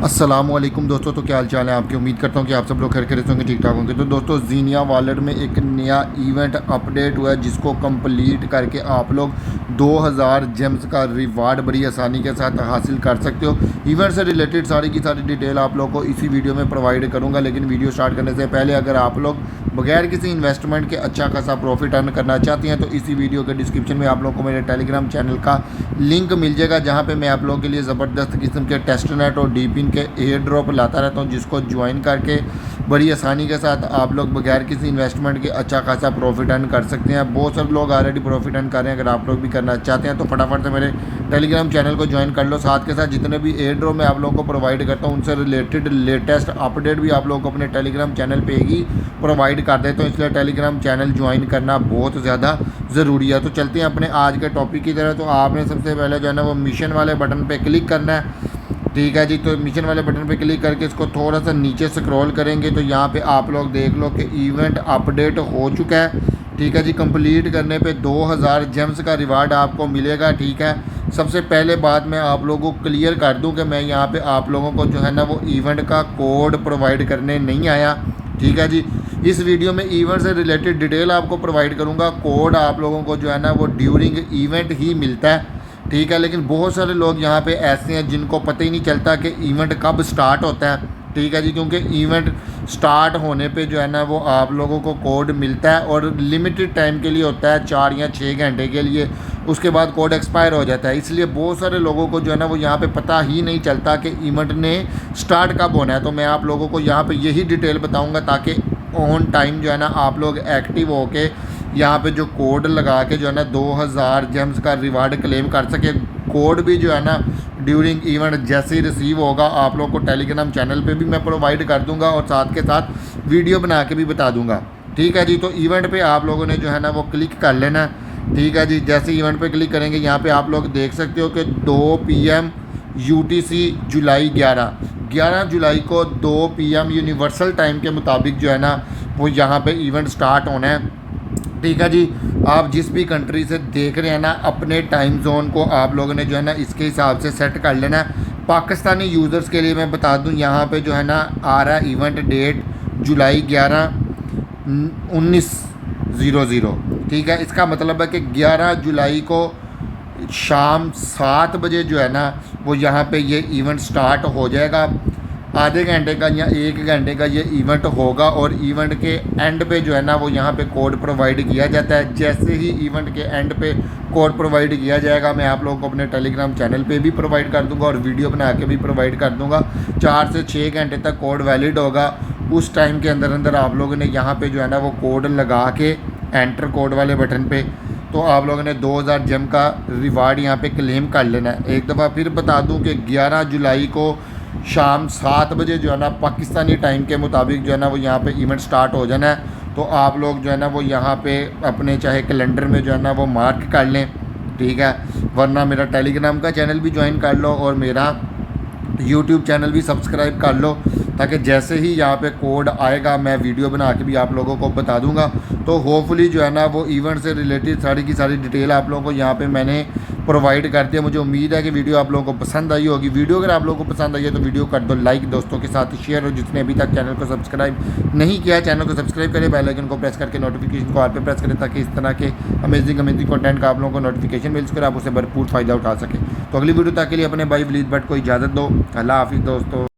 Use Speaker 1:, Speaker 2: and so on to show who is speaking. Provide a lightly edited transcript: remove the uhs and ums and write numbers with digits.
Speaker 1: अस्सलामुअलैकुम दोस्तों, तो क्या हाल चाल है आपकी। उम्मीद करता हूँ कि आप सब लोग खैर खैरियत होंगे, ठीक ठाक होंगे। तो दोस्तों, जीनिया वॉलेट में एक नया इवेंट अपडेट हुआ है जिसको कंप्लीट करके आप लोग 2000 जेम्स का रिवार्ड बड़ी आसानी के साथ हासिल कर सकते हो। इवेंट से रिलेटेड सारी की सारी डिटेल आप लोग को इसी वीडियो में प्रोवाइड करूँगा, लेकिन वीडियो स्टार्ट करने से पहले अगर आप लोग बगैर किसी इन्वेस्टमेंट के अच्छा खासा प्रॉफिट अर्न करना चाहते हैं तो इसी वीडियो के डिस्क्रिप्शन में आप लोग को मेरे टेलीग्राम चैनल का लिंक मिल जाएगा, जहाँ पे मैं आप लोगों के लिए ज़बरदस्त किस्म के टेस्ट नेट और डीपिन के एयर ड्रॉप लाता रहता हूँ, जिसको ज्वाइन करके बड़ी आसानी के साथ आप लोग बगैर किसी इन्वेस्टमेंट के अच्छा खासा प्रॉफिट अर्न कर सकते हैं। बहुत सारे लोग ऑलरेडी प्रॉफिट अर्न कर रहे हैं। अगर आप लोग भी करना चाहते हैं तो फटाफट से मेरे टेलीग्राम चैनल को ज्वाइन कर लो। साथ के साथ जितने भी एयर ड्रॉप मैं आप लोगों को प्रोवाइड करता हूँ उनसे रिलेटेड लेटेस्ट अपडेट भी आप लोगों को अपने टेलीग्राम चैनल पे ही प्रोवाइड कर देता हूँ, इसलिए टेलीग्राम चैनल ज्वाइन करना बहुत ज़्यादा ज़रूरी है। तो चलते हैं अपने आज के टॉपिक की तरह। तो आपने सबसे पहले जो है ना वो मिशन वाले बटन पे क्लिक करना है, ठीक है जी। तो मिशन वाले बटन पे क्लिक करके इसको थोड़ा सा नीचे स्क्रॉल करेंगे तो यहाँ पे आप लोग देख लो कि इवेंट अपडेट हो चुका है, ठीक है जी। कंप्लीट करने पे 2000 जेम्स का रिवार्ड आपको मिलेगा, ठीक है। सबसे पहले बात मैं आप लोगों को क्लियर कर दूं कि मैं यहाँ पे आप लोगों को जो है ना वो इवेंट का कोड प्रोवाइड करने नहीं आया, ठीक है जी। इस वीडियो में इवेंट से रिलेटेड डिटेल आपको प्रोवाइड करूँगा। कोड आप लोगों को जो है ना वो ड्यूरिंग इवेंट ही मिलता है, ठीक है। लेकिन बहुत सारे लोग यहाँ पे ऐसे हैं जिनको पता ही नहीं चलता कि इवेंट कब स्टार्ट होता है, ठीक है जी। क्योंकि इवेंट स्टार्ट होने पे जो है ना वो आप लोगों को कोड मिलता है और लिमिटेड टाइम के लिए होता है, 4 या 6 घंटे के लिए। उसके बाद कोड एक्सपायर हो जाता है, इसलिए बहुत सारे लोगों को जो है ना वो यहाँ पे पता ही नहीं चलता कि इवेंट ने स्टार्ट कब होना है। तो मैं आप लोगों को यहाँ पे यही डिटेल बताऊँगा ताकि ऑन टाइम जो है ना आप लोग एक्टिव होके यहाँ पे जो कोड लगा के जो है ना 2000 जेम्स का रिवार्ड क्लेम कर सके। कोड भी जो है ना ड्यूरिंग इवेंट जैसे ही रिसीव होगा आप लोग को टेलीग्राम चैनल पे भी मैं प्रोवाइड कर दूंगा और साथ के साथ वीडियो बना के भी बता दूंगा, ठीक है जी। तो इवेंट पे आप लोगों ने जो है ना वो क्लिक कर लेना, ठीक है जी। जैसे इवेंट पे क्लिक करेंगे यहाँ पे आप लोग देख सकते हो कि 2 PM UTC जुलाई 11 जुलाई को 2 PM यूनिवर्सल टाइम के मुताबिक जो है ना वो यहाँ पे इवेंट स्टार्ट होना है, ठीक है जी। आप जिस भी कंट्री से देख रहे हैं ना अपने टाइम जोन को आप लोगों ने जो है ना इसके हिसाब से सेट कर लेना है। पाकिस्तानी यूज़र्स के लिए मैं बता दूं यहाँ पे जो है ना आ रहा है इवेंट डेट जुलाई 11 1900, ठीक है। इसका मतलब है कि 11 जुलाई को शाम 7 बजे जो है ना वो यहाँ पे ये इवेंट स्टार्ट हो जाएगा। आधे घंटे का या 1 घंटे का ये इवेंट होगा और इवेंट के एंड पे जो है ना वो यहाँ पे कोड प्रोवाइड किया जाता है। जैसे ही इवेंट के एंड पे कोड प्रोवाइड किया जाएगा मैं आप लोगों को अपने टेलीग्राम चैनल पे भी प्रोवाइड कर दूंगा और वीडियो बना के भी प्रोवाइड कर दूंगा। 4 से 6 घंटे तक कोड वैलिड होगा। उस टाइम के अंदर अंदर आप लोगों ने यहाँ पर जो है ना वो कोड लगा के एंटर कोड वाले बटन पर तो आप लोगों ने 2000 जेम का रिवार्ड यहाँ पे क्लेम कर लेना है। एक दफ़ा फिर बता दूं कि 11 जुलाई को शाम 7 बजे जो है ना पाकिस्तानी टाइम के मुताबिक जो है ना वो यहाँ पे इवेंट स्टार्ट हो जाना है। तो आप लोग जो है ना वो यहाँ पे अपने चाहे कैलेंडर में जो है ना वो मार्क कर लें, ठीक है। वरना मेरा टेलीग्राम का चैनल भी ज्वाइन कर लो और मेरा यूट्यूब चैनल भी सब्सक्राइब कर लो, ताकि जैसे ही यहाँ पे कोड आएगा मैं वीडियो बना के भी आप लोगों को बता दूंगा। तो होपफुली जो है ना वो इवेंट से रिलेटेड सारी की सारी डिटेल आप लोगों को यहाँ पे मैंने प्रोवाइड कर दिया। मुझे उम्मीद है कि वीडियो आप लोगों को पसंद आई होगी। वीडियो अगर आप लोगों को पसंद आई है तो वीडियो कर दो लाइक, दोस्तों के साथ शेयर, और जिसने अभी तक चैनल को सब्सक्राइब नहीं किया चैनल को सब्सक्राइब करें, बेल आइकन को प्रेस करके नोटिफिकेशन को ऑल पे प्रेस करें ताकि इस तरह के अमेजिंग कंटेंट का आप लोगों को नोटिफिकेशन मिल सके, आप उससे भरपूर फ़ायदा उठा सकें। तो अगली वीडियो तक के लिए अपने भाई वलीद भट्ट को इजाज़त दो। अल्लाह हाफिज़ दोस्तों।